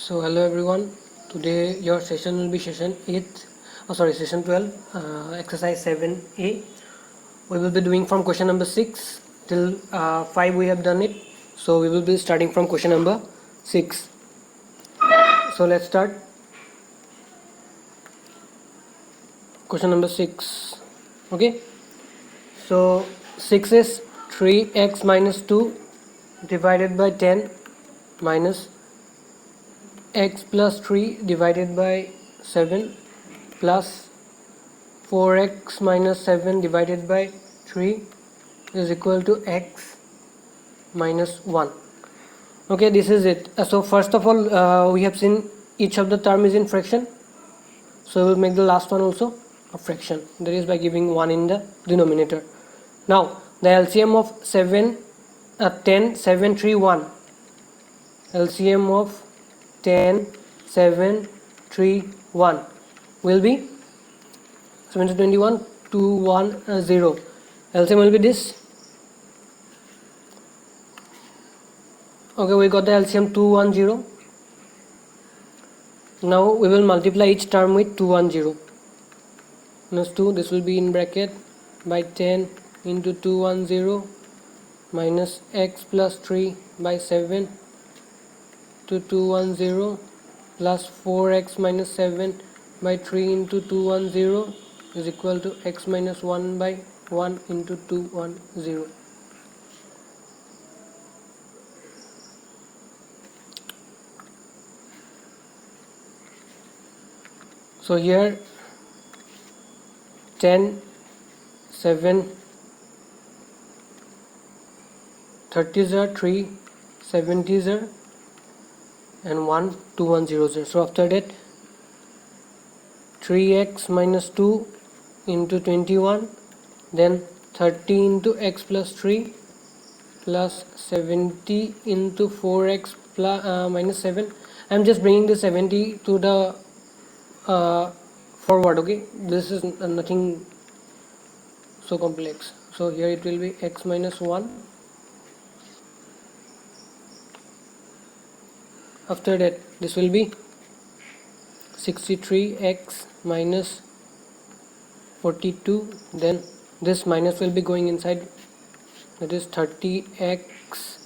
So hello everyone. Today your session will be session 8. Session 12. Exercise 7A. We will be doing from question number 6 till 5. We have done it. So we will be starting from question number 6. So let's start. Question number 6. Okay. So 6 is 3x minus 2 divided by 10 minus x plus 3 divided by 7 plus 4x minus 7 divided by 3 is equal to x minus 1. Okay, this is it. So first of all, we have seen each of the term is in fraction, so we will make the last one also a fraction, that is by giving 1 in the denominator. Now the LCM of 10 7 3 1, LCM of 10 7 3 1 will be 721 210. LCM will be this. Okay, we got the LCM 210. Now we will multiply each term with 210 minus 2. This will be in bracket by 10 into 210 minus x plus 3 by 7 to 210 plus 4x minus 7 by 3 into 210 is equal to x minus 1 by 1 into 210. So here 10 7 30s are 3 70s are and 1 210. So after that 3x minus 2 into 21, then 30 into x plus 3 plus 70 into 4x plus, minus 7. I am just bringing the 70 to the forward. Okay, this is nothing so complex. So here it will be x minus 1. After that this will be 63x minus 42, then this minus will be going inside, that is 30x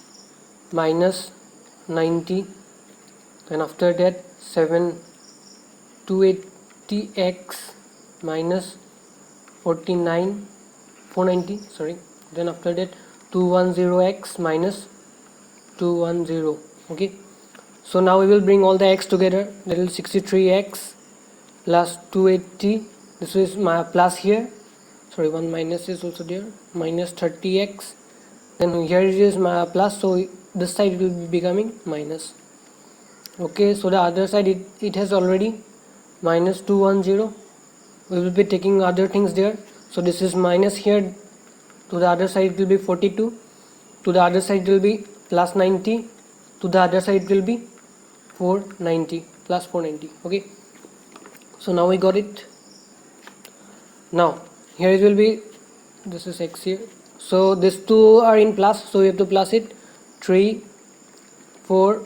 minus 90, and after that 280x minus 490, sorry, then after that 210x minus 210. Okay, so now we will bring all the x together, that is 63x plus 280, this is my plus here, sorry, one minus is also there, minus 30x, then here it is my plus, so this side it will be becoming minus. Okay, so the other side it has already minus 210. We will be taking other things there, so this is minus here, to the other side it will be 42, to the other side it will be plus 90, to the other side it will be 490, plus 490. Okay, so now we got it. Now here it will be, this is x here, so these two are in plus, so we have to plus it. 3 4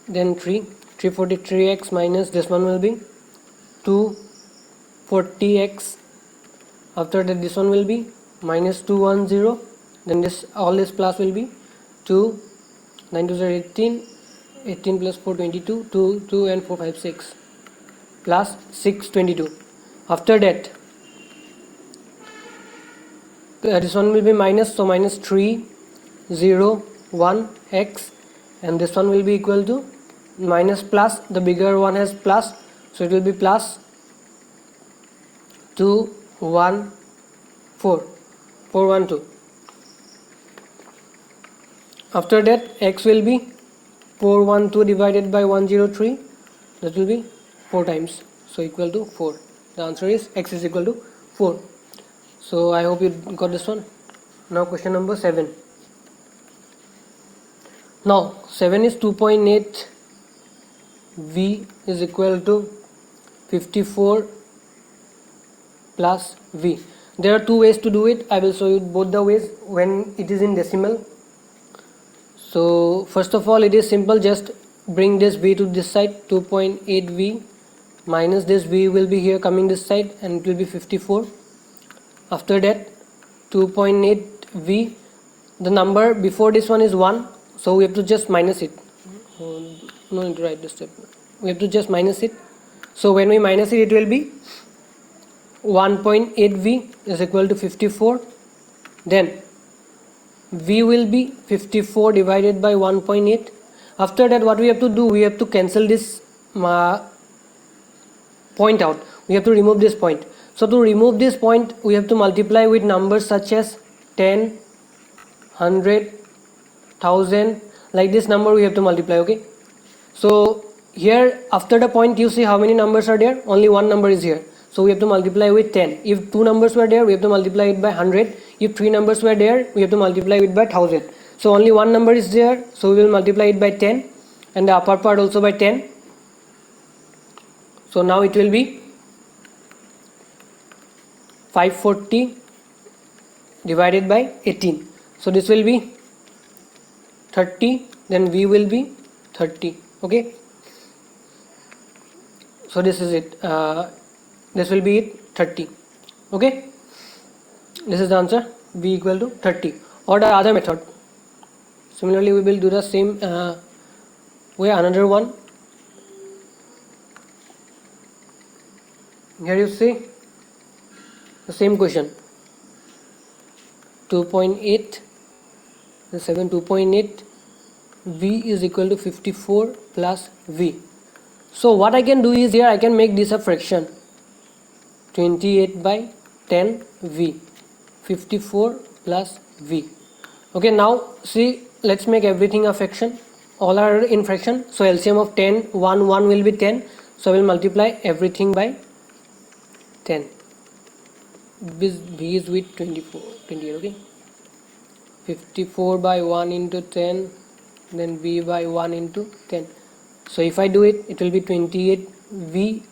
then 343x minus this one will be 240x. after that this one will be minus 210, then this all this plus will be 2 9 2 are 18 plus 4 22 2 and 4 5 6 plus 622. After that this one will be minus, so minus 3 0 1 x, and this one will be equal to minus plus, the bigger one has plus, so it will be plus 2 1 4 412. After that x will be 412 divided by 103, that will be 4 times, so equal to 4. The answer is x is equal to 4. So I hope you got this one. Now question number 7. Now 7 is 2.8, v is equal to 54 plus v. There are two ways to do it. I will show you both the ways when it is in decimal. So first of all, it is simple, just bring this v to this side, 2.8v minus this v will be here coming this side and it will be 54. After that 2.8v, the number before this one is 1, so we have to just minus it. No need to write this step, we have to just minus it. So when we minus it, it will be 1.8v is equal to 54. Then v will be 54 divided by 1.8. After that what we have to do, we have to cancel this point out, we have to remove this point. So to remove this point, we have to multiply with numbers such as 10, 100, 1000, like this number we have to multiply. Okay, so here after the point, you see how many numbers are there, only one number is here, so we have to multiply with 10. If two numbers were there, we have to multiply it by 100. If three numbers were there, we have to multiply it by 1000. So only one number is there, so we will multiply it by 10 and the upper part also by 10. So now it will be 540 divided by 18. So this will be 30, then v will be 30. Okay, so this is it, this will be it, 30. Okay, this is the answer, v equal to 30. Or the other method, similarly we will do the same way. Another one, here you see the same question, 2.8 the 7 2.8 v is equal to 54 plus v. So what I can do is, here I can make this a fraction, 28 by 10 v, 54 plus v. Okay, now see, let's make everything a fraction, all are in fraction, so LCM of 10 1 will be 10, so I will multiply everything by 10. v is with 28. Okay, 54 by 1 into 10, then v by 1 into 10. So if I do it, it will be 28v,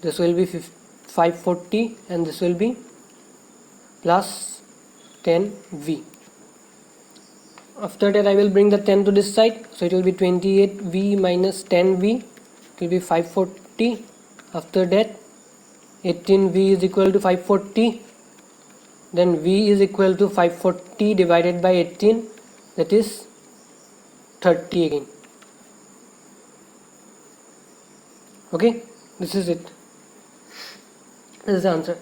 this will be 540, and this will be plus 10v. After that I will bring the 10 to this side, so it will be 28v minus 10v, it will be 540. After that 18v is equal to 540, then v is equal to 540 divided by 18, that is 30 again. Okay, this is it, this is the answer.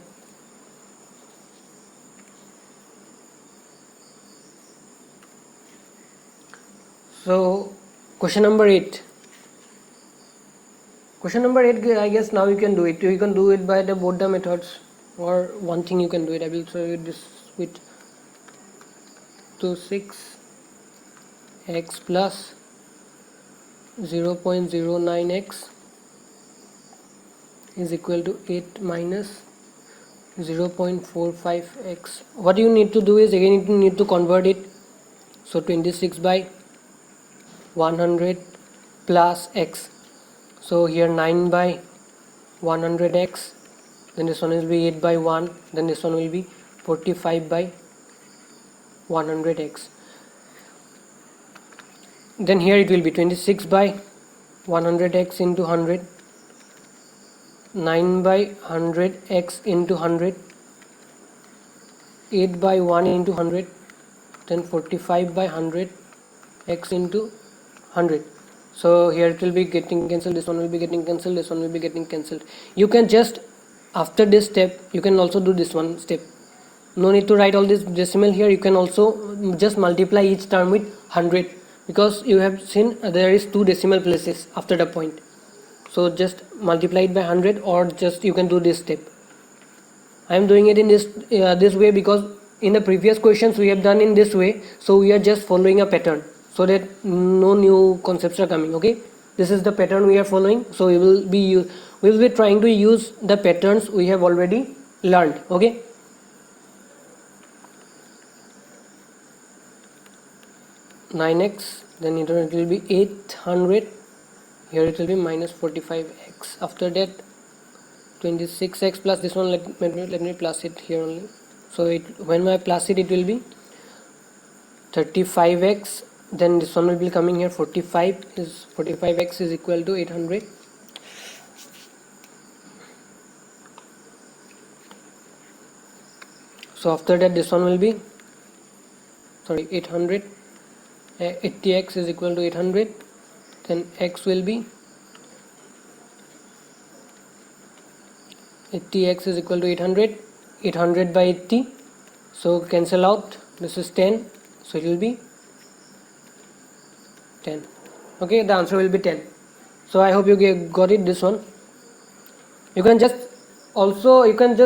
So question number 8. Question number 8, I guess now you can do it. You can do it by both the methods, or one thing you can do it. I will show you this with 26x plus 0.09x is equal to 8 minus 0.45x. What you need to do is, again you need to convert it. So 26 by 100 plus x, so here 9 by 100x, then this one will be 8 by 1, then this one will be 45 by 100x. Then here it will be 26 by 100x into 100, 9 by 100x into 100, 8 by 1 into 100, then 45 by 100x into 100. So here it will be getting cancelled, this one will be getting cancelled, this one will be getting cancelled. You can just, after this step, you can also do this one step. No need to write all this decimal here. You can also just multiply each term with 100, because you have seen there is 2 decimal places after the point. So just multiply it by 100, or just you can do this step. I am doing it in this way because in the previous questions we have done in this way, so we are just following a pattern, so that no new concepts are coming. Okay, this is the pattern we are following, so we will be trying to use the patterns we have already learned. Okay, (9x), then it will be 800, here it will be minus 45x. After that 26x plus this one, let me plus it here only. So when I plus it, it will be 35x then this one will be coming here. 45x is equal to 800. So after that this one will be 800. 80x is equal to 800. Then x will be 80x is equal to 800. 800 by 80, so cancel out, this is 10, so it will be 10. Okay, the answer will be 10. So I hope you got it, this one. You can just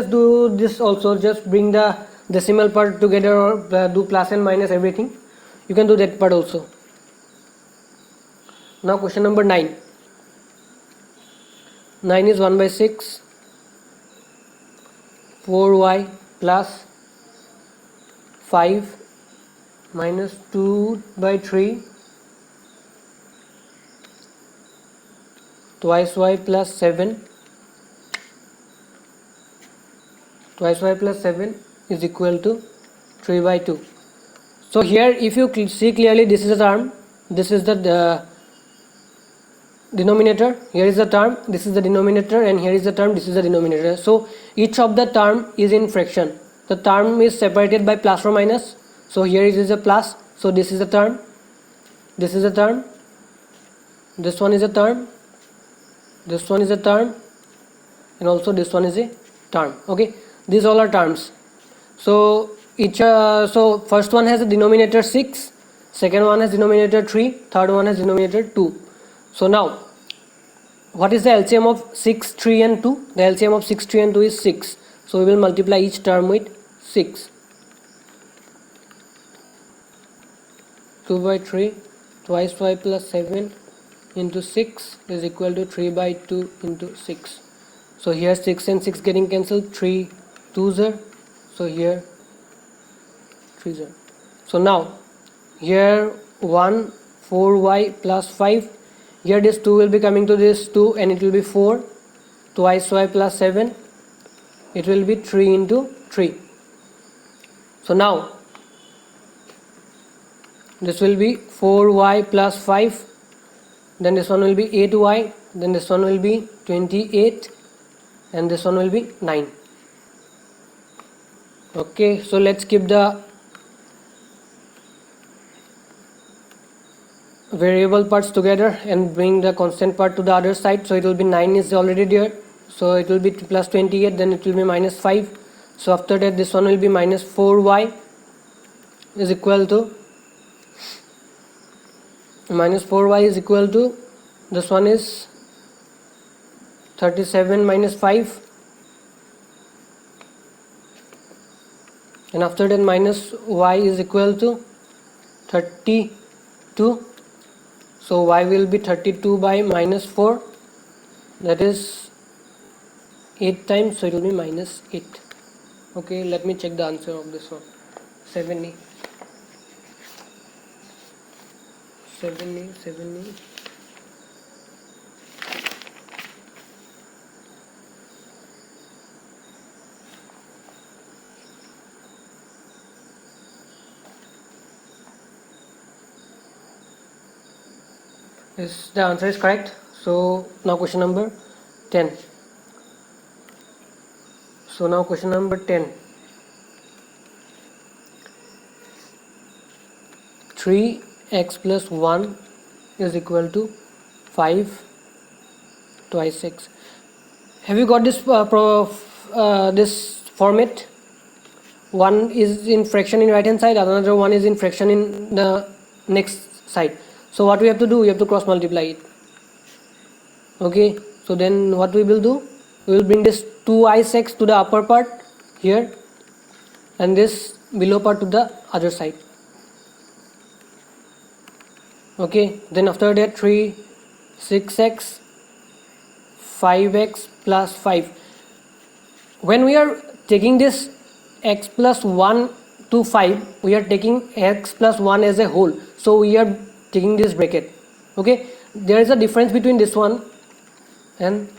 do this also, just bring the decimal part together, or do plus and minus everything. You can do that part also. Now question number 9. 9 is 1 by 6, 4y plus 5 minus 2 by 3 twice y plus 7. Twice y plus 7 is equal to 3 by 2. So here if you see clearly, this is a term, this is the denominator, here is the term, this is the denominator, and here is the term, this is the denominator. So each of the term is in fraction. The term is separated by plus or minus. So here it is a plus, so this is a term, this is a term, this one is a term, this one is a term, and also this one is a term. Okay, these all are terms. So each so first one has a denominator 6, second one has denominator 3, third one has denominator 2. So now what is the LCM of 6, 3 and 2? The LCM of 6, 3 and 2 is 6. So we will multiply each term with 6. 2 by 3 twice y plus 7 into 6 is equal to 3 by 2 into 6. So here 6 and 6 getting cancelled, 3 2s are, so here 3s are. So now here 1 4y plus 5, here this 2 will be coming to this 2 and it will be 4, twice y plus 7, it will be 3 into 3. So now this will be 4y plus 5, then this one will be 8y, then this one will be 28, and this one will be 9. Okay, so let's keep the variable parts together and bring the constant part to the other side. So it will be 9 is already there, so it will be plus 28, then it will be minus 5. So after that this one will be minus 4y is equal to this one is 37 minus 5, and after that minus y is equal to 32. So y will be 32 by minus 4, that is 8 times, so it will be minus 8. Okay, let me check the answer of this one. 7e. Yes, the answer is correct. So now question number 10. So now question number 10. 3x plus 1 is equal to 5 twice x. Have you got this this format? One is in fraction in right hand side, another one is in fraction in the next side. So what we have to do, we have to cross multiply it. Okay, so then what we will do, we will bring this 2x to the upper part here and this below part to the other side. Okay, then after that 3 6x 5x plus 5. When we are taking this x plus 1 to 5, we are taking x plus 1 as a whole, so we are taking this bracket. Okay, there is a difference between this one and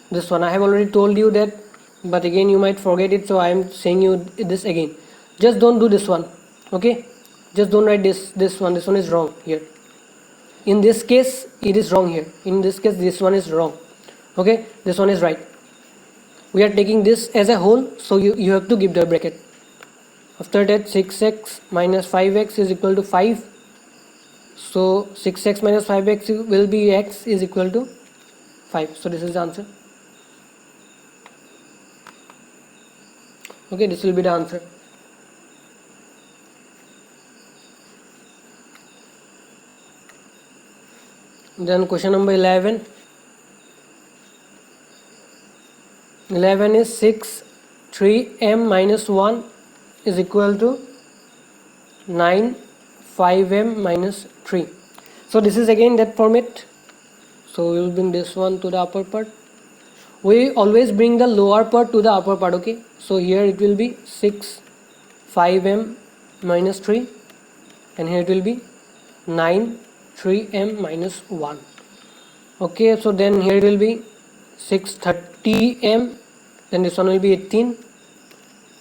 this one. I have already told you that, but again you might forget it, so I am saying you this again. Just don't do this one. Okay, just don't write this one is wrong here. In this case it is wrong here, in this case this one is wrong. Okay, this one is right. We are taking this as a whole, so you have to give the bracket. After that 6x minus 5x is equal to 5. So 6x minus 5x will be x is equal to 5. So this is the answer. Okay, this will be the answer. Then question number 11. 11 is 6 3m minus 1 is equal to 9 5m minus 3. So this is again that format. So we will bring this one to the upper part. We always bring the lower part to the upper part. Okay, so here it will be 6 5m minus 3, and here it will be 9 3m minus 1. Okay, so then here it will be 630m, then this one will be 18,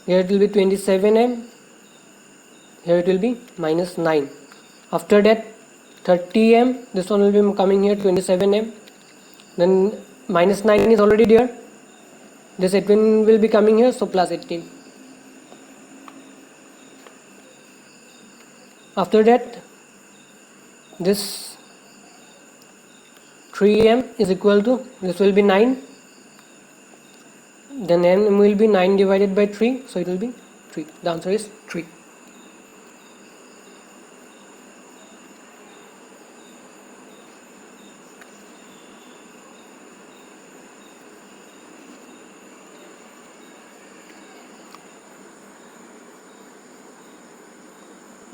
here it will be 27m, here it will be minus 9. After that 30m, this one will be coming here 27m, then minus 9 is already there, this 18 will be coming here, so plus 18. After that this 3m is equal to, this will be 9, then n will be 9 divided by 3, so it will be 3. The answer is 3.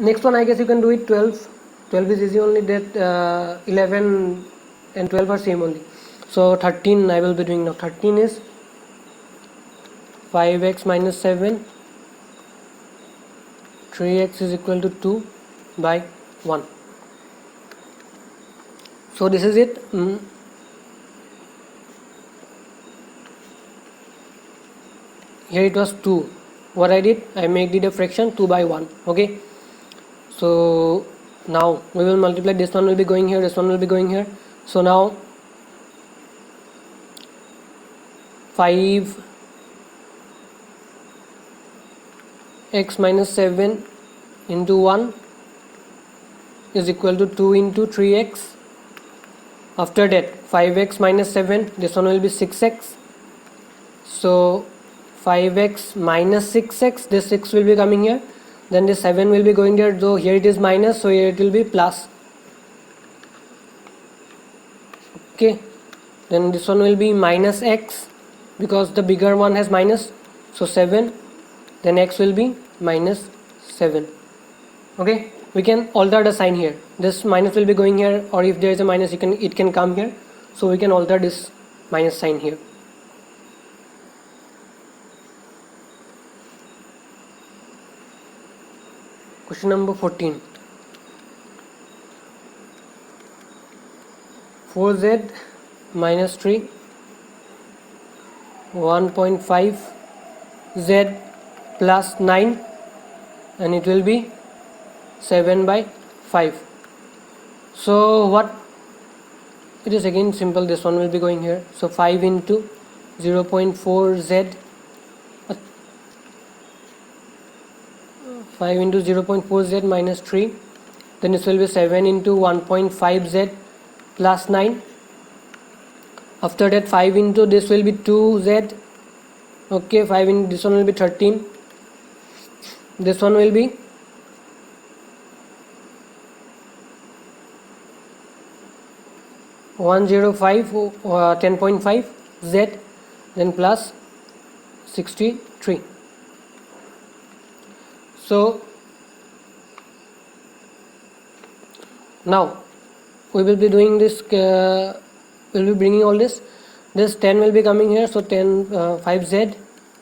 Next one, I guess you can do it 12. 12 is easy, only that 11 and 12 are same only. So 13 I will be doing now. 13 is 5x minus 7, 3x is equal to 2 by 1. So this is it. Here it was 2. What I did, I made it a fraction 2 by 1. Okay, so now we will multiply. This one will be going here, this one will be going here. So now 5x minus 7 into 1 is equal to 2 into 3x. After that 5x minus 7, this one will be 6x. So 5x minus 6x, this 6 will be coming here, then this 7 will be going there, so here it is minus, so here it will be plus. Okay, then this one will be minus x, because the bigger one has minus, so 7, then x will be minus 7. Okay, we can alter the sign here. This minus will be going here, or if there is a minus, it can come here, so we can alter this minus sign here. Question number 14. 4z minus 3, 1.5 z plus 9, and it will be 7 by 5. So what it is, again simple, this one will be going here, so 5 into 0.4 z, 5 into 0.4 z minus 3, then this will be 7 into 1.5 z plus 9. After that 5 into this will be 2 z. Okay, 5 in this one will be 13, this one will be 105 10.5 z, then plus 63. So now we will be doing this, we will be bringing all this 10 will be coming here, so 10 5z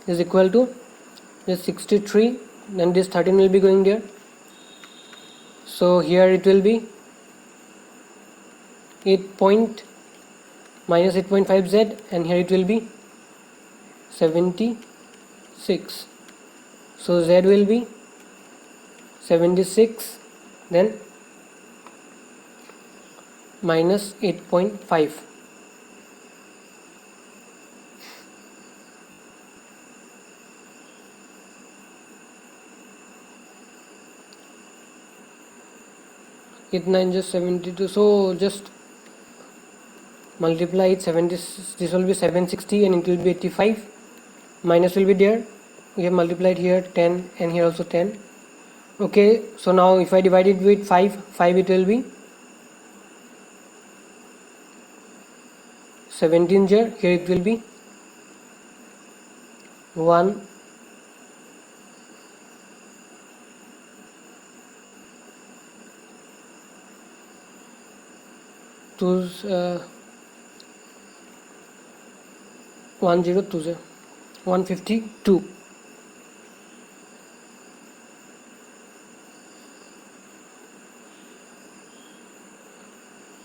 is equal to this 63, then this 13 will be going there, so here it will be 8 point minus 8.5 z, and here it will be 76, so z will be 76 then minus 8.5. It 9 just 72, so just multiply it 70. This will be 760 and it will be 85. Minus will be there. We have multiplied here 10 and here also 10. Okay, so now if I divide it with 5 it will be 17 here. Here it will be 1 2 1020 152.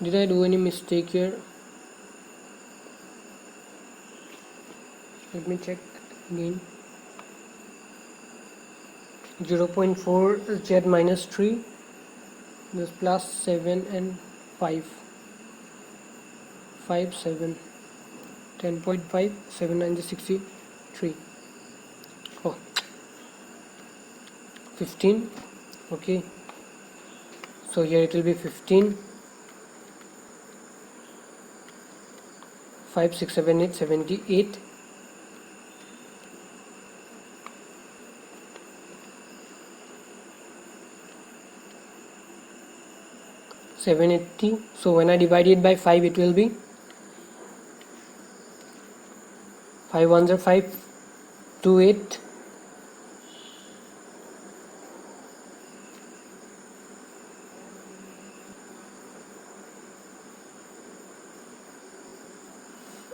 Did I do any mistake here? Let me check again. 0.4 z minus 3, this plus 7 and 5 7 10.5 7 9 63. Oh, 15. Okay, so here it will be 15. 5 6 7 8 78. $780. So when I divide it by 5 it will be 5 1s are 5 2 8.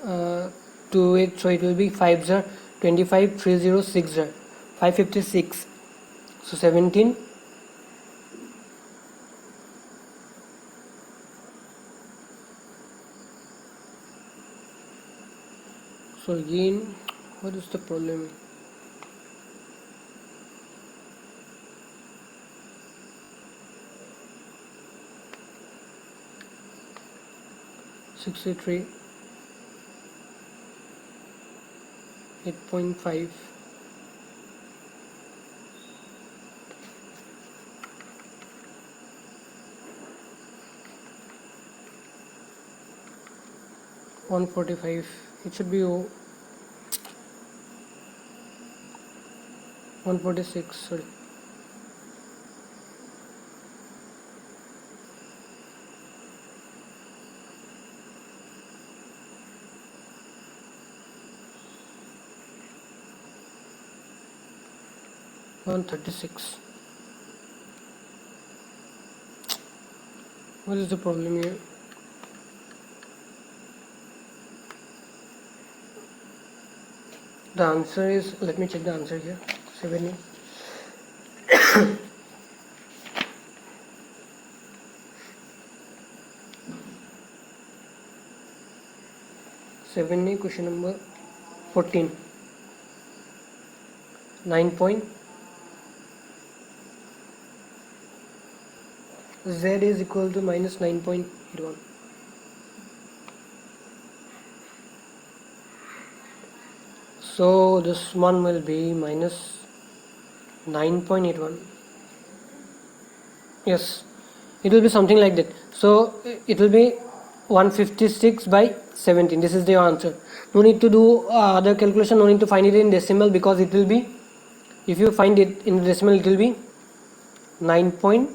Uh, 2 8, so it will be 5s are 25 3 0 6 are 556. So 17. So again, what is the problem? $63 8.5. $145. It should be 146. Sorry. $136. What is the problem here? The answer is, let me check the answer here. 70. Question number 14. 9 point. Z is equal to minus 9.81. So this one will be minus 9.81. Yes, it will be something like that. So it will be 156 by 17. This is the answer. No need to do other calculation, no need to find it in decimal, because it will be, if you find it in decimal, it will be 9 point.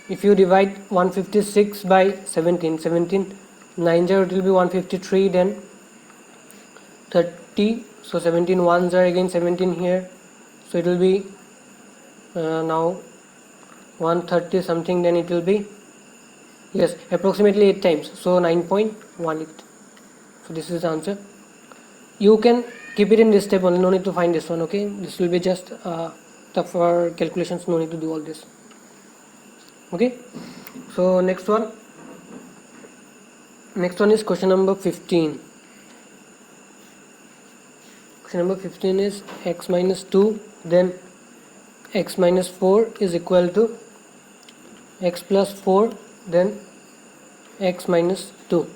If you divide 156 by 17, 9 it will be 153, then 30. So 17 ones are again 17 here, so it will be now 130 something, then it will be, yes, approximately 8 times, so 9.18. So this is the answer. You can keep it in this step only, no need to find this one. Okay, this will be just tougher calculations, no need to do all this. Okay, so next one is question number 15. Question number 15 is x minus 2, then x minus 4 is equal to x plus 4 then x minus 2.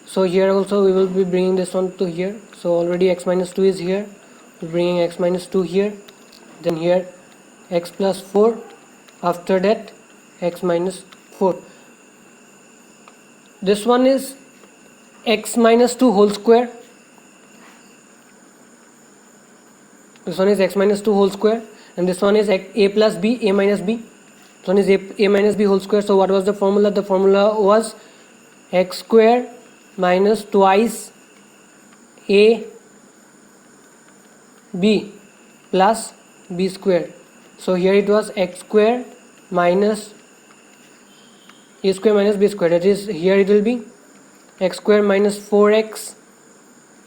So here also we will be bringing this one to here. So already x minus 2 is here, we're bringing x minus 2 here, then here x plus 4, after that x minus 4. This one is x minus 2 whole square. This one is x minus 2 whole square, and this one is a plus b, a minus b. This one is a minus b whole square. So what was the formula? The formula was x square minus twice a b plus b square. So here it was x square minus a square minus b square. That is, here it will be x square minus 4x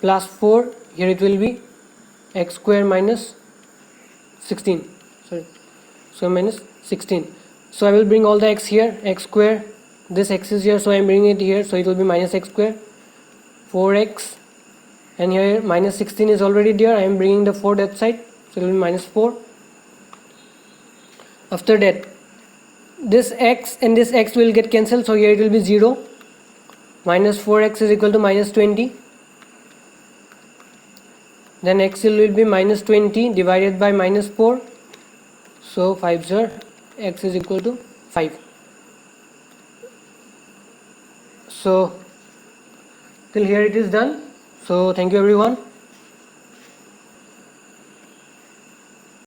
plus 4. Here it will be x square minus 16. Sorry, so minus 16. So I will bring all the x here. X square, this x is here, so I am bringing it here. So it will be minus x square, 4x, and here minus 16 is already there. I am bringing the 4 that side, so it will be minus 4. After that, this x and this x will get cancelled, so here it will be 0. Minus 4x is equal to minus 20. Then x will be minus 20 divided by minus 4. So 5 sir, x is equal to 5. So till here it is done. So thank you everyone.